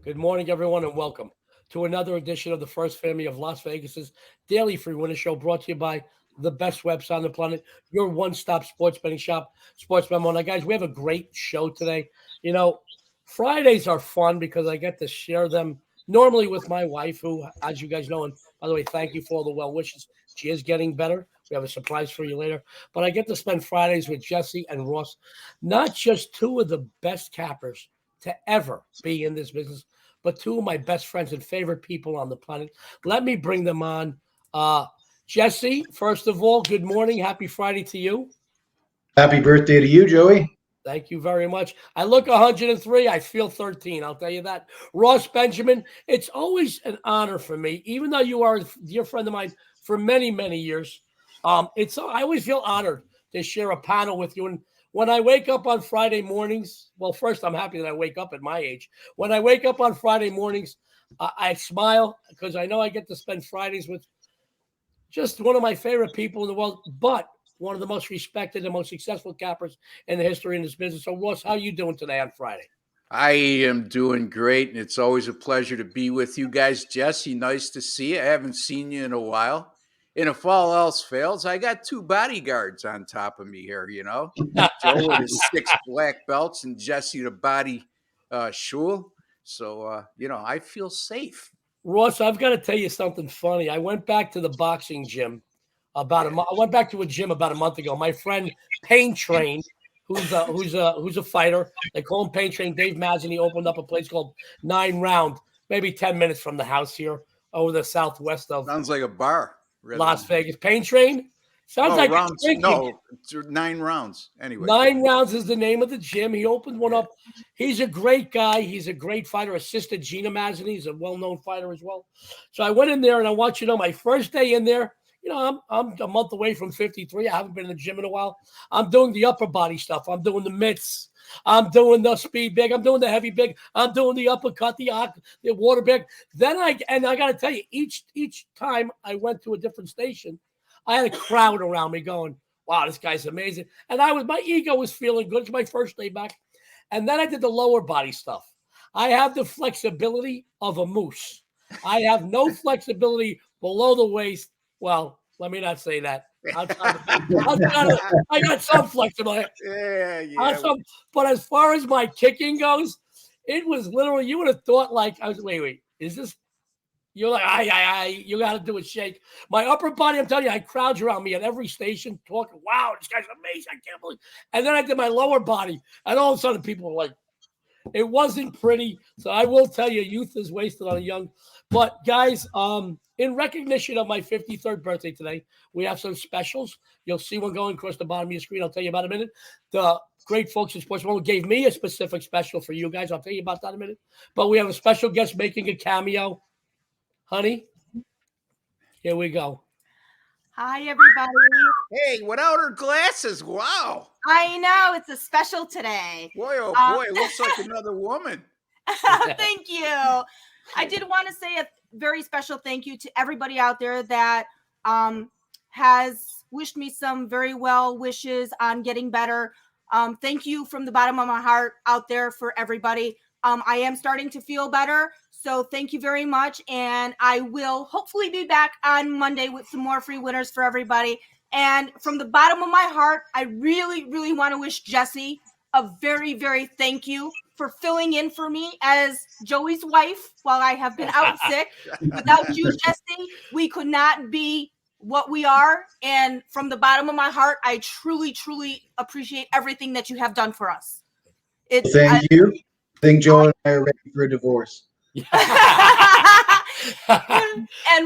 Good morning, everyone, and welcome to another edition of the First Family of Las Vegas's daily free winner show, brought to you by the best website on the planet, your one-stop sports betting shop, Sports Memo. Now, guys, we have a great show today. You know, Fridays are fun because I get to share them normally with my wife, who, as you guys know, and by the way, thank you for all the well wishes. She is getting better. We have a surprise for you later. But I get to spend Fridays with Jesse and Ross, not just two of the best cappers to ever be in this business, but two of my best friends and favorite people on the planet. Let me bring them on. Jesse, first of all, good morning. Happy Friday to you. Happy birthday to you, Joey. Thank you very much. I look 103. I feel 13. I'll tell you that. Ross Benjamin, it's always an honor for me, even though you are a dear friend of mine for many, many years. I always feel honored to share a panel with you. And when I wake up on Friday mornings, well, first, I'm happy that I wake up at my age. When I wake up on Friday mornings, I smile because I know I get to spend Fridays with just one of my favorite people in the world, but one of the most respected and most successful cappers in the history in this business. So, Ross, how are you doing today on Friday? I am doing great, and it's always a pleasure to be with you guys. Jesse, nice to see you. I haven't seen you in a while. And if all else fails, I got two bodyguards on top of me here, Joe with his 6 black belts and Jesse the body Schule. So, I feel safe. Ross, I've got to tell you something funny. I went back to the boxing gym I went back to a gym about a month ago. My friend Pain Train, who's a fighter, they call him Pain Train. Dave Mazin, he opened up a place called 9 Round, maybe 10 minutes from the house here, over the southwest of Sounds like a bar. Las Vegas. Pain Train sounds like rounds. No, 9 rounds. Anyway, 9 Rounds is the name of the gym. He opened one up. He's a great guy. He's a great fighter. Assisted Gina Mazin. He's a well-known fighter as well. So I went in there, and I want you to know, my first day in there, I'm a month away from 53. I haven't been in the gym in a while. I'm doing the upper body stuff. I'm doing the mitts. I'm doing the speed big. I'm doing the heavy big. I'm doing the uppercut, the water big. Then I got to tell you, each time I went to a different station, I had a crowd around me going, "Wow, this guy's amazing." And my ego was feeling good. It's my first day back. And then I did the lower body stuff. I have the flexibility of a moose. I have no flexibility below the waist. Well, let me not say that. I got some flexibility. Yeah. But as far as my kicking goes, it was literally, you would have thought wait, is this? You're like, you got to do a shake. My upper body, I'm telling you, I had crowds around me at every station talking, "Wow, this guy's amazing. I can't believe." And then I did my lower body, and all of a sudden people were like, it wasn't pretty. So I will tell you, youth is wasted on a young. But guys, in recognition of my 53rd birthday today, we have some specials. You'll see one going across the bottom of your screen. I'll tell you about in a minute. The great folks at Sports Memo gave me a specific special for you guys. I'll tell you about that in a minute. But we have a special guest making a cameo. Honey, here we go. Hi, everybody. Hey, without her glasses. Wow. I know. It's a special today. Boy, oh boy, it looks like another woman. Thank you. I did want to say a very special thank you to everybody out there that has wished me some very well wishes on getting better. Thank you from the bottom of my heart out there for everybody. I am starting to feel better. So thank you very much. And I will hopefully be back on Monday with some more free winners for everybody. And from the bottom of my heart, I really, really want to wish Jesse a very, very thank you for filling in for me as Joey's wife while I have been out sick. Without you, Jesse, we could not be what we are. And from the bottom of my heart, I truly, truly appreciate everything that you have done for us. Thank you. I think Joe and I are ready for a divorce. And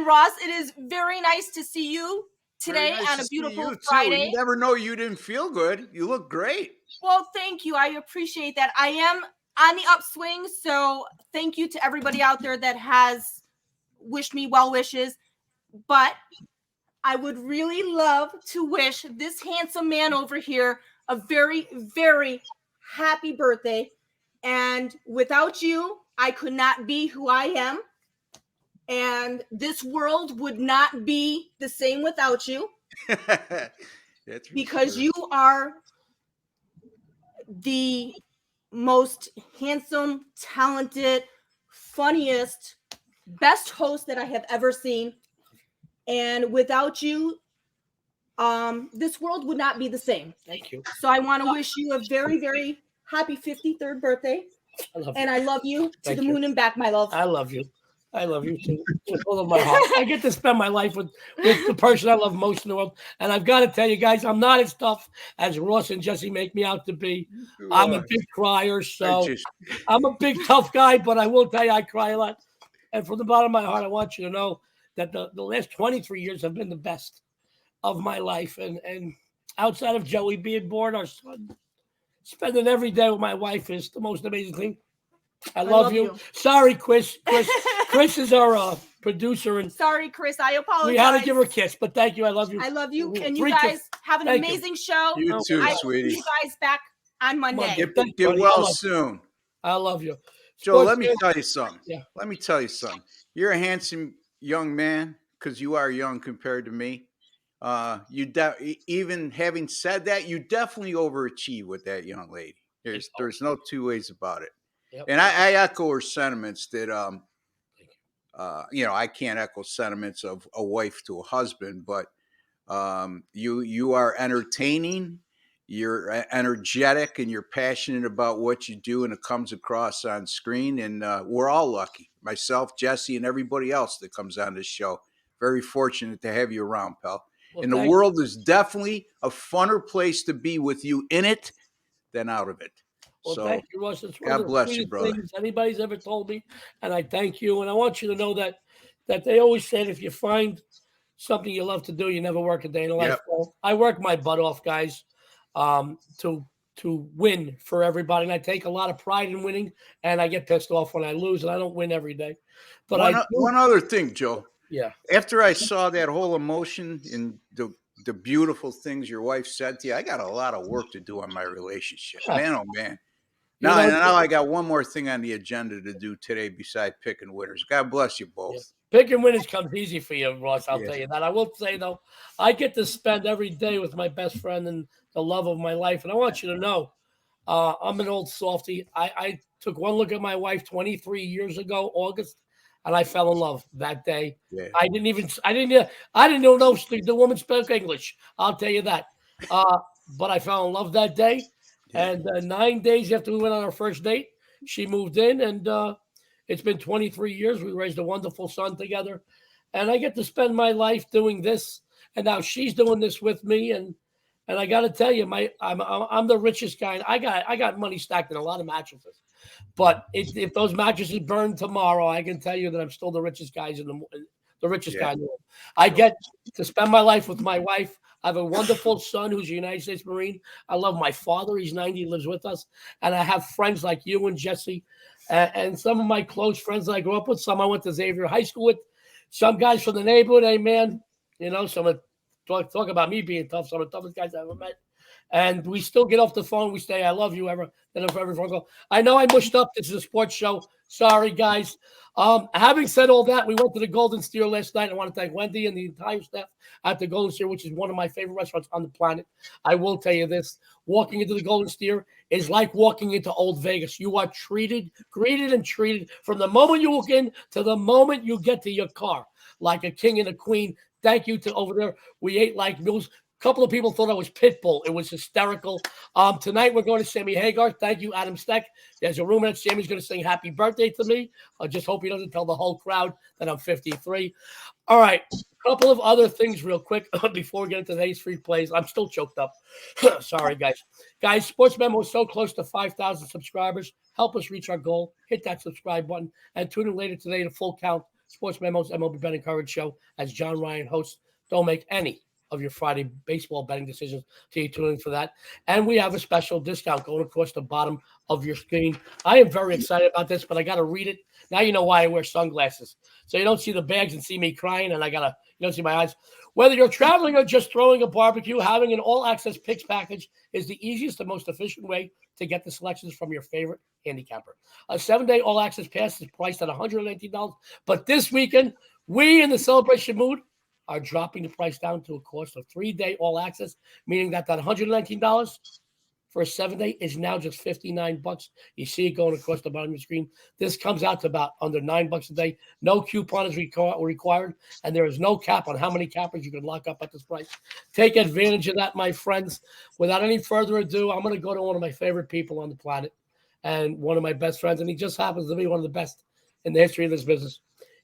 Ross, it is very nice to see you today on a beautiful Friday. You never know you didn't feel good. You look great. Well, thank you. I appreciate that. I am on the upswing, so thank you to everybody out there that has wished me well wishes. But I would really love to wish this handsome man over here a very, very happy birthday. And without you, I could not be who I am. And this world would not be the same without you. Because you are the most handsome, talented, funniest, best host that I have ever seen. And without you, this world would not be the same. Thank you. So I want to wish you a very, very happy 53rd birthday. I love you. And I love you to Thank the you. moon and back, my love. I love you. I love you too. With all of my heart. I get to spend my life with the person I love most in the world. And I've got to tell you guys, I'm not as tough as Ross and Jesse make me out to be. I'm a big crier, so I'm a big tough guy, but I will tell you I cry a lot. And from the bottom of my heart, I want you to know that the last 23 years have been the best of my life. And outside of Joey being born, our son, spending every day with my wife is the most amazing thing. I love you. Sorry, Chris. Chris is our producer, and sorry, Chris. I apologize. we had to give her a kiss, but thank you. I love you. I love you, and you guys have an amazing show. You too, sweetie. See you guys back on Monday. Get well soon. I love you, Joe. Let me tell you something. Yeah. Let me tell you something. You're a handsome young man because you are young compared to me. Even having said that, you definitely overachieve with that young lady. There's no two ways about it. Yep. And I echo her sentiments that, I can't echo sentiments of a wife to a husband, but you are entertaining, you're energetic, and you're passionate about what you do, and it comes across on screen. And we're all lucky, myself, Jesse, and everybody else that comes on this show. Very fortunate to have you around, pal. Well, and the world is definitely a funner place to be with you in it than out of it. Well, so, thank you, Russ. It's God bless you, brother. Things anybody's ever told me, and I thank you. And I want you to know that they always said if you find something you love to do, you never work a day in your life. Yep. Well, I work my butt off, guys, to win for everybody, and I take a lot of pride in winning. And I get pissed off when I lose, and I don't win every day. But one other thing, Joe. Yeah. After I saw that whole emotion and the beautiful things your wife said to you, I got a lot of work to do on my relationship, man. Oh man. Now I got one more thing on the agenda to do today besides picking winners. God bless you both. Yeah. Picking winners comes easy for you, Ross. I'll tell you that. I will say, though, I get to spend every day with my best friend and the love of my life. And I want you to know, I'm an old softie. I took one look at my wife 23 years ago, August, and I fell in love that day. Yeah. I didn't even know the woman spoke English. I'll tell you that. But I fell in love that day. Yeah. And 9 days after we went on our first date, she moved in, and it's been 23 years. We raised a wonderful son together, and I get to spend my life doing this. And now she's doing this with me, and I got to tell you, I'm the richest guy. I got money stacked in a lot of mattresses, but if those mattresses burn tomorrow, I can tell you that I'm still the richest guy in the richest guy in the world. I get to spend my life with my wife. I have a wonderful son who's a United States Marine. I love my father. He's 90. He lives with us. And I have friends like you and Jesse and some of my close friends that I grew up with. Some I went to Xavier High School with. Some guys from the neighborhood. Hey, man, some talk about me being tough. Some of the toughest guys I ever met. And we still get off the phone. We say, I love you, every phone call. I know I mushed up. This is a sports show. Sorry, guys. Having said all that, we went to the Golden Steer last night. I want to thank Wendy and the entire staff at the Golden Steer, which is one of my favorite restaurants on the planet. I will tell you this. Walking into the Golden Steer is like walking into Old Vegas. You are treated, greeted, and treated from the moment you walk in to the moment you get to your car like a king and a queen. Thank you to over there. We ate like mules. A couple of people thought I was Pitbull. It was hysterical. Tonight we're going to Sammy Hagar. Thank you, Adam Steck. There's a rumor that Sammy's going to sing happy birthday to me. I just hope he doesn't tell the whole crowd that I'm 53. All right. A couple of other things real quick before we get into today's free plays. I'm still choked up. Sorry, guys. Guys, Sports Memo is so close to 5,000 subscribers. Help us reach our goal. Hit that subscribe button and tune in later today to Full Count Sports Memo's MLB Betting Coverage Show as John Ryan hosts. Don't make any of your Friday baseball betting decisions till you tune in for that. And we have a special discount going across the bottom of your screen. I am very excited about this, but I got to read it. Now you know why I wear sunglasses. So you don't see the bags and see me crying, and you don't see my eyes. Whether you're traveling or just throwing a barbecue, having an all-access picks package is the easiest and most efficient way to get the selections from your favorite handicapper. A 7-day all-access pass is priced at $119, but this weekend, we in the celebration mood are dropping the price down to a cost of 3-day all access, meaning that $119 for a 7-day is now just $59. You see it going across the bottom of the screen. This comes out to about under $9 a day. No coupon is required, and there is no cap on how many cappers you can lock up at this price. Take advantage of that, my friends. Without any further ado, I'm going to go to one of my favorite people on the planet and one of my best friends, and he just happens to be one of the best in the history of this business.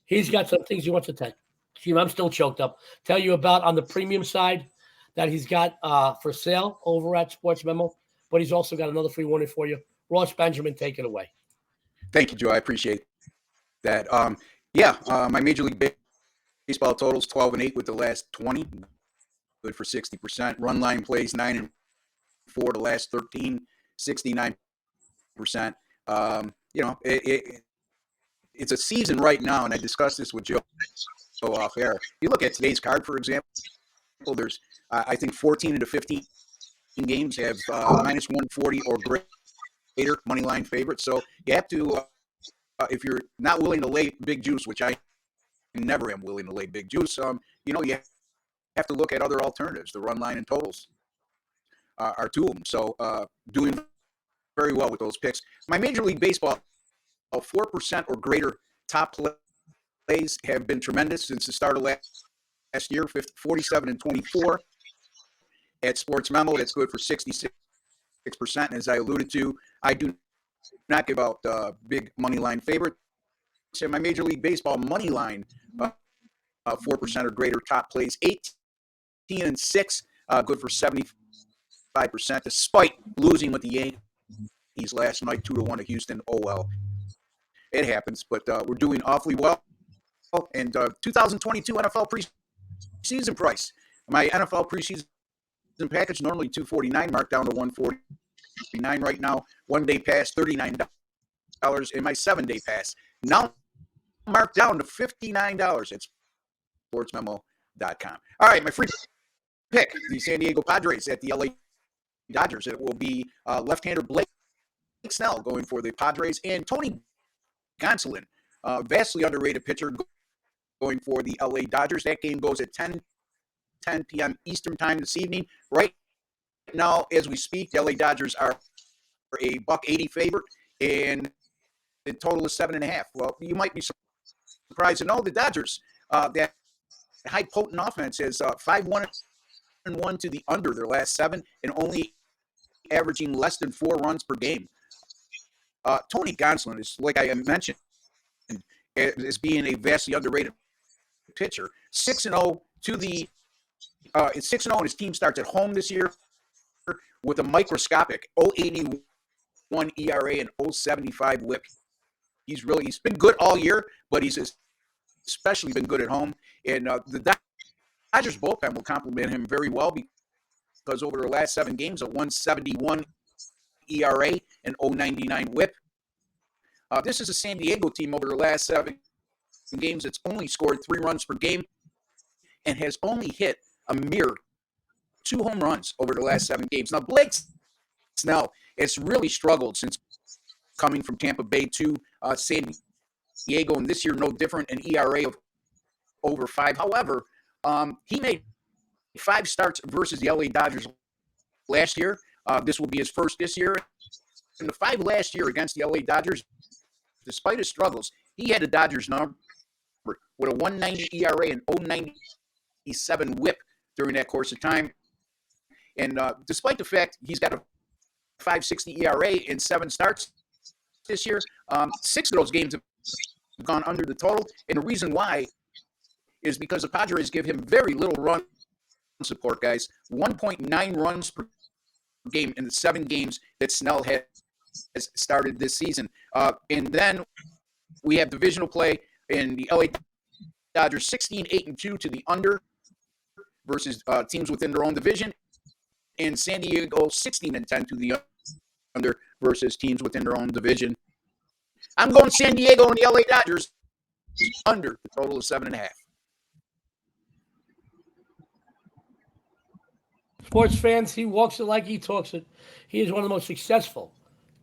He's got some things he wants to tell you. I'm still choked up. Tell you about on the premium side that he's got for sale over at Sports Memo, but he's also got another free warning for you. Ross Benjamin, take it away. Thank you, Joe. I appreciate that. My Major League Baseball totals 12-8 with the last 20, good for 60%. Run line plays 9-4 the last 13, 69%. It's a season right now, and I discussed this with Joe off air. You look at today's card, for example. There's I think 14 of the 15 games have minus 140 or greater money line favorites. So you have to, if you're not willing to lay big juice, which I never am willing to lay big juice, you have to look at other alternatives. The run line and totals are two of them. So doing very well with those picks. My Major League Baseball, 4% or greater top plays have been tremendous since the start of last year, 47-24 at Sports Memo. That's good for 66%. And as I alluded to, I do not give out big money line favorites. In my Major League Baseball money line, 4% or greater top plays, 18-6, good for 75%, despite losing with the Yankees last night 2-1 to Houston. Oh well, it happens. But we're doing awfully well. And 2022 NFL preseason price. My NFL preseason package normally $249, marked down to $149 right now. 1 day pass $39, and my 7-day pass now marked down to $59 at sportsmemo.com. All right, my free pick: the San Diego Padres at the LA Dodgers. It will be left-hander Blake Snell going for the Padres, and Tony Gonsolin, vastly underrated pitcher, going for the LA Dodgers. That game goes at 10 p.m. Eastern time this evening. Right now, as we speak, the LA Dodgers are a $1.80 favorite, and the total is 7.5. Well, you might be surprised to know the Dodgers, that high potent offense, is 5-1-1 to the under their last 7, and only averaging less than 4 runs per game. Tony Gonsolin is, like I mentioned, as being a vastly underrated pitcher. 6-0 to the it's 6-0, and his team starts at home this year with a microscopic 0.81 ERA and 0.75 WHIP. He's been good all year, but he's especially been good at home. And the Dodgers bullpen will complement him very well, because over the last 7 games, a 1.71 ERA and 0.99 WHIP. This is a San Diego team over the last 7 games that's only scored 3 runs per game and has only hit a mere 2 home runs over the last 7 games. Now, Blake Snell has really struggled since coming from Tampa Bay to San Diego, and this year no different, an ERA of over 5. However, he made 5 starts versus the LA Dodgers last year. This will be his first this year. And the 5 last year against the LA Dodgers, despite his struggles, he had a Dodgers number with a 1.90 ERA and 0.97 WHIP during that course of time. And despite the fact he's got a 5.60 ERA in 7 starts this year, 6 of those games have gone under the total. And the reason why is because the Padres give him very little run support, guys. 1.9 runs per game in the 7 games that Snell has started this season. And then we have divisional play in the LA Dodgers 16-8-2 to the under versus teams within their own division, and San Diego 16-10 to the under versus teams within their own division. I'm going San Diego and the LA Dodgers under the total of 7.5. Sports fans, he walks it like he talks it. He is one of the most successful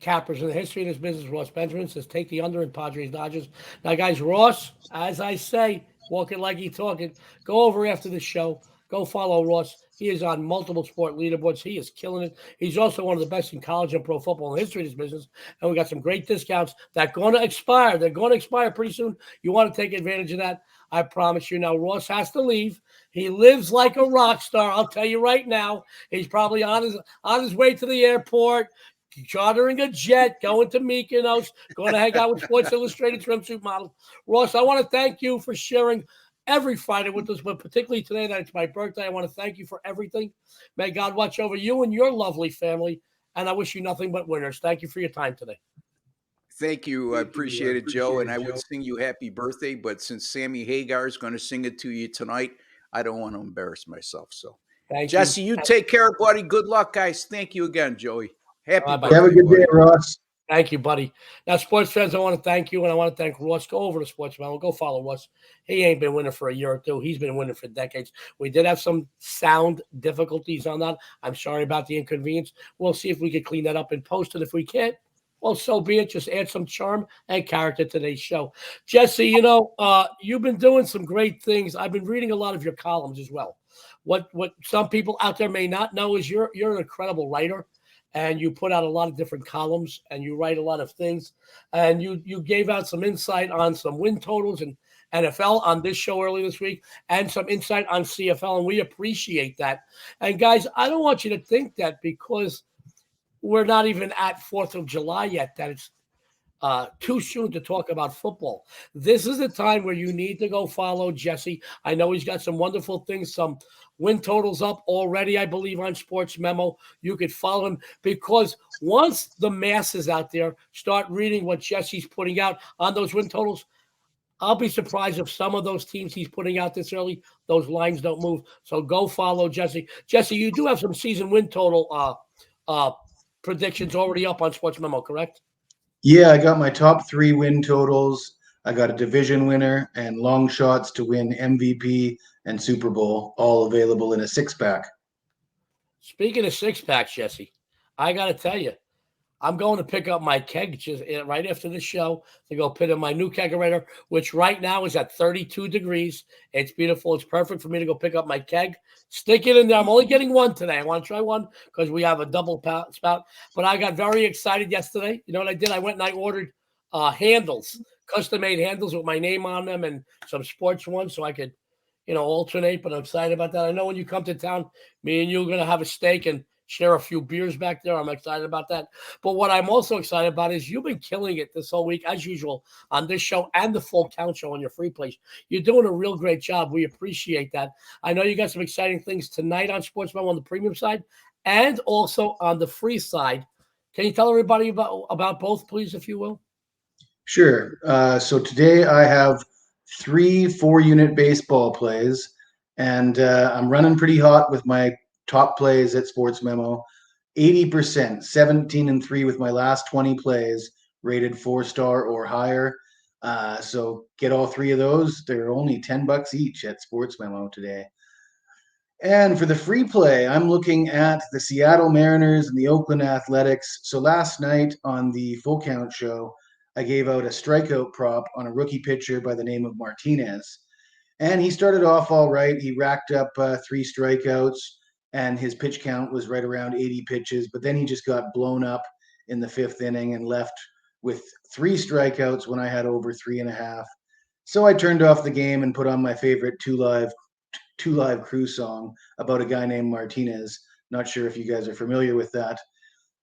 cappers in the history of this business. Ross Benjamin says take the under in Padres Dodgers. Now, guys, Ross, as I say, walk it like he talk it. Go over after the show. Go follow Ross. He is on multiple sport leaderboards. He is killing it. He's also one of the best in college and pro football in the history of this business. And we got some great discounts that are going to expire. They're going to expire pretty soon. You want to take advantage of that. I promise you. Now, Ross has to leave. He lives like a rock star. I'll tell you right now. He's probably on his way to the airport, chartering a jet, going to Mykonos, going to hang out with Sports Illustrated swimsuit models. Ross, I want to thank you for sharing every Friday with us, but particularly today that it's my birthday. I want to thank you for everything. May God watch over you and your lovely family, and I wish you nothing but winners. Thank you for your time today. Thank you. I appreciate it, Joe. And I would sing you happy birthday, but since Sammy Hagar is going to sing it to you tonight, I don't want to embarrass myself. So, Thank Jesse, you take care, buddy. Good luck, guys. Thank you again, Joey. Happy Bye-bye. birthday, Have a good buddy. day, Ross. Thank you, buddy. Now, sports fans, I want to thank you, and I want to thank Ross. Go over to Sports Memo. Go follow Ross. He ain't been winning for a year or two. He's been winning for decades. We did have some sound difficulties on that. I'm sorry about the inconvenience. We'll see if we can clean that up and post it. If we can't, well, so be it. Just add some charm and character to today's show. Jesse, you've been doing some great things. I've been reading a lot of your columns as well. What some people out there may not know is you're an incredible writer. And you put out a lot of different columns, and you write a lot of things. And you gave out some insight on some win totals and NFL on this show earlier this week, and some insight on CFL, and we appreciate that. And guys, I don't want you to think that because we're not even at 4th of July yet, that it's too soon to talk about football. This is a time where you need to go follow Jesse. I know he's got some wonderful things, some win totals up already, I believe, on Sports Memo. You could follow him because once the masses out there start reading what Jesse's putting out on those win totals, I'll be surprised if some of those teams he's putting out this early, those lines don't move. So go follow Jesse. Jesse, you do have some season win total predictions already up on Sports Memo, correct? Yeah, I got my top 3 win totals. I got a division winner and long shots to win MVP and Super Bowl, all available in a 6-pack. Speaking of 6-packs, Jesse, I got to tell you, I'm going to pick up my keg just right after the show to go put in my new kegerator, which right now is at 32 degrees. It's beautiful. It's perfect for me to go pick up my keg, stick it in there. I'm only getting one today. I want to try one because we have a double spout. But I got very excited yesterday. You know what I did? I went and I ordered handles, custom-made handles with my name on them and some sports ones so I could, alternate. But I'm excited about that. I know when you come to town, me and you are going to have a steak and share a few beers back there. I'm excited about that. But what I'm also excited about is you've been killing it this whole week, as usual, on this show and the Full Count Show on your free place. You're doing a real great job. We appreciate that. I know you got some exciting things tonight on Sports Memo on the premium side and also on the free side. Can you tell everybody about both, please, if you will? Sure. So today I have 3 4-unit baseball plays, and I'm running pretty hot with my top plays at Sports Memo. 80%, 17-3 with my last 20 plays, rated 4-star or higher. So get all 3 of those. They're only $10 each at Sports Memo today. And for the free play, I'm looking at the Seattle Mariners and the Oakland Athletics. So last night on the Full Count Show, I gave out a strikeout prop on a rookie pitcher by the name of Martinez. And he started off all right. He racked up 3 strikeouts, and his pitch count was right around 80 pitches. But then he just got blown up in the 5th inning and left with 3 strikeouts when I had over 3.5. So I turned off the game and put on my favorite Two Live Crew song about a guy named Martinez. Not sure if you guys are familiar with that.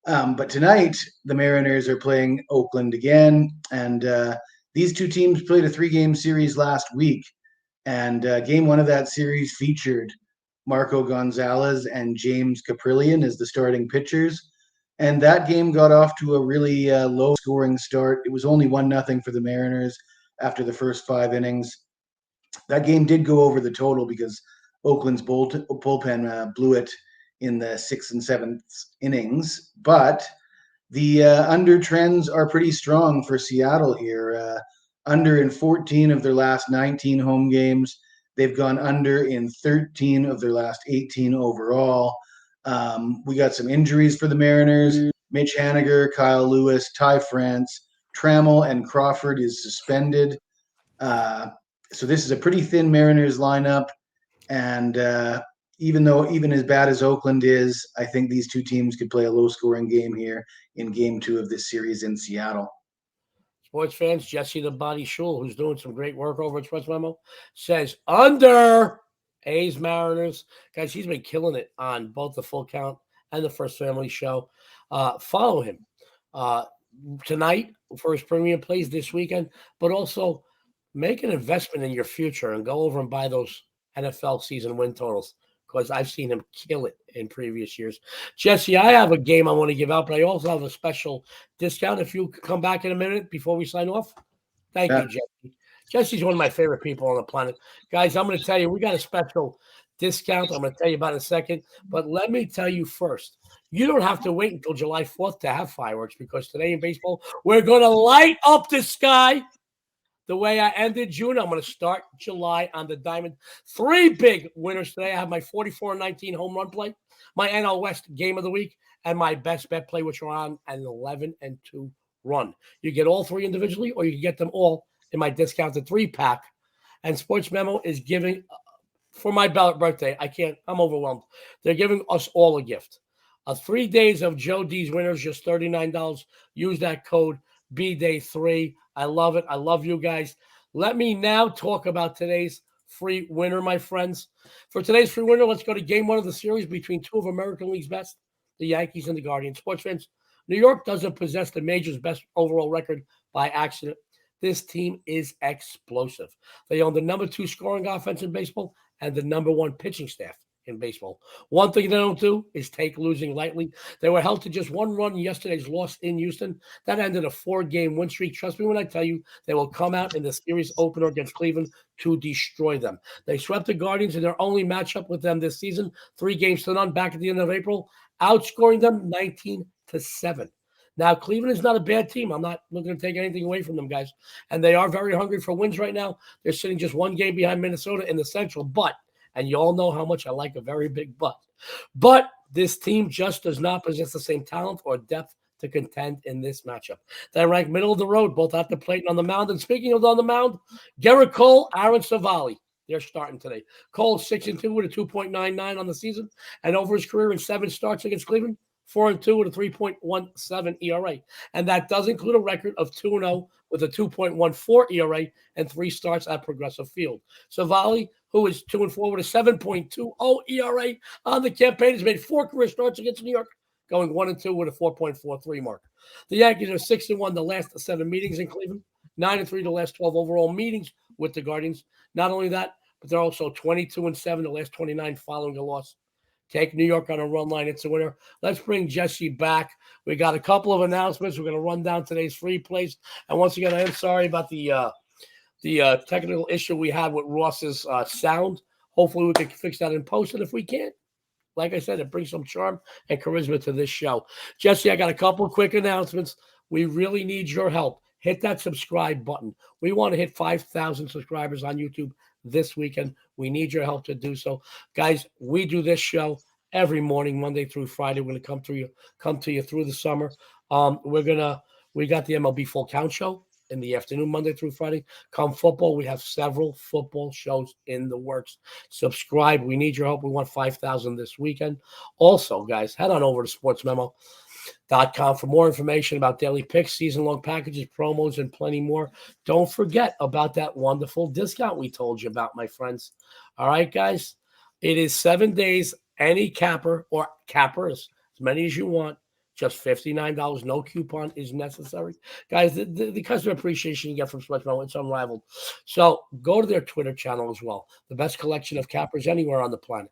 But tonight, the Mariners are playing Oakland again. And these two teams played a 3-game series last week. And game 1 of that series featured Marco Gonzalez and James Caprillion as the starting pitchers. And that game got off to a really low-scoring start. It was only 1-0 for the Mariners after the first 5 innings. That game did go over the total because Oakland's bullpen blew it in the 6th and 7th innings. But the under trends are pretty strong for Seattle here. Under in 14 of their last 19 home games. They've gone under in 13 of their last 18 overall. We got some injuries for the Mariners. Mitch Haniger, Kyle Lewis, Ty France, Trammell, and Crawford is suspended. So this is a pretty thin Mariners lineup. And even as bad as Oakland is, I think these two teams could play a low-scoring game here in Game 2 of this series in Seattle. Sports fans, Jesse the Body Schule, who's doing some great work over at Sports Memo, says under A's Mariners. Guys, he's been killing it on both the Full Count and the First Family Show. Follow him tonight for his premium plays this weekend, but also make an investment in your future and go over and buy those NFL season win totals, because I've seen him kill it in previous years. Jesse, I have a game I want to give out, but I also have a special discount. If you could come back in a minute before we sign off. Thank you, Jesse. Jesse's one of my favorite people on the planet. Guys, I'm going to tell you, we got a special discount. I'm going to tell you about in a second. But let me tell you first, you don't have to wait until July 4th to have fireworks, because today in baseball, we're going to light up the sky. The way I ended June, I'm going to start July on the diamond. 3 big winners today. I have my 44-19 home run play, my NL West game of the week, and my best bet play, which are on an 11-2 run. You get all 3 individually, or you can get them all in my discounted 3-pack. And Sports Memo is giving, for my birthday, I'm overwhelmed. They're giving us all a gift. 3 days of Joe D's winners, just $39. Use that code BDAY3. I love it. I love you guys. Let me now talk about today's free winner, my friends. For today's free winner, let's go to game 1 of the series between 2 of American League's best, the Yankees and the Guardians. Sports fans, New York doesn't possess the major's best overall record by accident. This team is explosive. They own the number 2 scoring offense in baseball and the number 1 pitching staff in baseball. One thing they don't do is take losing lightly. They were held to just 1 run in yesterday's loss in Houston. That ended a 4-game win streak. Trust me when I tell you, they will come out in the series opener against Cleveland to destroy them. They swept the Guardians in their only matchup with them this season, 3-0 back at the end of April, outscoring them 19-7. Now, Cleveland is not a bad team. I'm not looking to take anything away from them, guys. And they are very hungry for wins right now. They're sitting just 1 game behind Minnesota in the Central, and you all know how much I like a very big but this team just does not possess the same talent or depth to contend in this matchup. They rank middle of the road, both at the plate and on the mound. And speaking of on the mound, Garrett Cole, Aaron Savali, they're starting today. Cole 6-2 with a 2.99 on the season, and over his career in 7 starts against Cleveland, 4-2 with a 3.17 ERA. And that does include a record of 2-0 with a 2.14 ERA and 3 starts at Progressive Field. Savali, who is 2-4 with a 7.20 ERA on the campaign, has made 4 career starts against New York, going 1-2 with a 4.43 mark. The Yankees are 6-1 the last 7 meetings in Cleveland, 9-3 the last 12 overall meetings with the Guardians. Not only that, but they're also 22-7 the last 29 following a loss. Take New York on a run line. It's a winner. Let's bring Jesse back. We got a couple of announcements. We're going to run down today's free plays. And once again, I am sorry about the technical issue we had with Ross's sound. Hopefully we can fix that in post. And if we can't, like I said, it brings some charm and charisma to this show. Jesse, I got a couple of quick announcements. We really need your help. Hit that subscribe button. We want to hit 5,000 subscribers on YouTube this weekend. We need your help to do so. Guys, we do this show every morning, Monday through Friday. We're going to come to you through the summer. We got the MLB Full Count show in the afternoon, Monday through Friday. Come football, we have several football shows in the works. Subscribe. We need your help. We want 5,000 this weekend. Also, guys, head on over to sportsmemo.com for more information about daily picks, season-long packages, promos, and plenty more. Don't forget about that wonderful discount we told you about, my friends. All right, guys? It is 7 days, any capper or cappers, as many as you want, just $59. No coupon is necessary. Guys, the customer appreciation you get from Sports Memo, it's unrivaled. So go to their Twitter channel as well. The best collection of cappers anywhere on the planet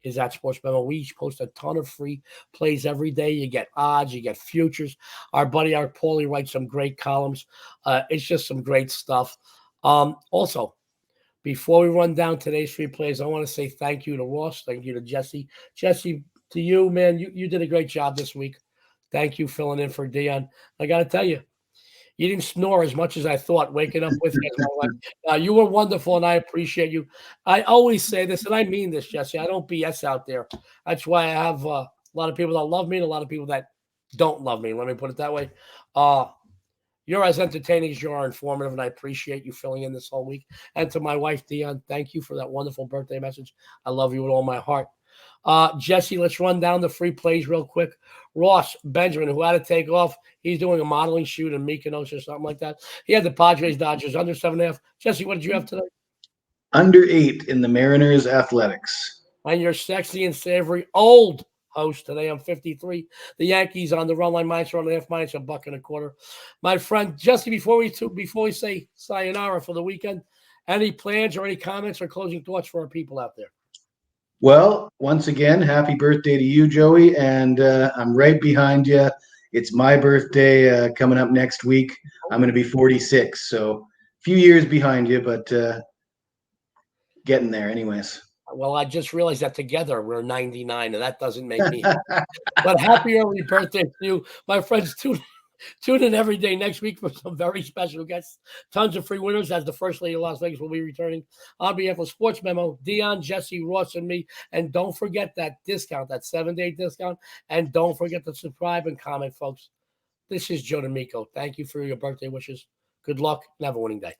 is at Sports Memo. We post a ton of free plays every day. You get odds, you get futures. Our buddy Art Pauly writes some great columns. It's just some great stuff. Also, before we run down today's free plays, I want to say thank you to Ross. Thank you to Jesse. Jesse, to you, man, you did a great job this week. Thank you filling in for Dionne. I got to tell you, you didn't snore as much as I thought waking up with you. You were wonderful, and I appreciate you. I always say this, and I mean this, Jesse. I don't BS out there. That's why I have a lot of people that love me and a lot of people that don't love me. Let me put it that way. You're as entertaining as you are informative, and I appreciate you filling in this whole week. And to my wife, Dionne, thank you for that wonderful birthday message. I love you with all my heart. Jesse, let's run down the free plays real quick. Ross Benjamin, who had to take off, he's doing a modeling shoot in Mykonos or something like that. He had the Padres Dodgers under 7.5. Jesse, what did you have today? Under 8 in the Mariners Athletics. And your sexy and savory old host today. I'm 53. The Yankees on the run line -1.5, -$1.25. My friend Jesse, before we say sayonara for the weekend, any plans or any comments or closing thoughts for our people out there? Well, once again, happy birthday to you, Joey, and I'm right behind you. It's my birthday coming up next week. I'm going to be 46, so a few years behind you, but getting there anyways. Well, I just realized that together we're 99, and that doesn't make me happy. But happy early birthday to you. My friends, tune in every day next week for some very special guests. Tons of free winners as the First Lady of Las Vegas will be returning. On behalf of Sports Memo, Dionne, Jesse, Ross, and me. And don't forget that discount, that 7-day discount. And don't forget to subscribe and comment, folks. This is Joe D'Amico. Thank you for your birthday wishes. Good luck and have a winning day.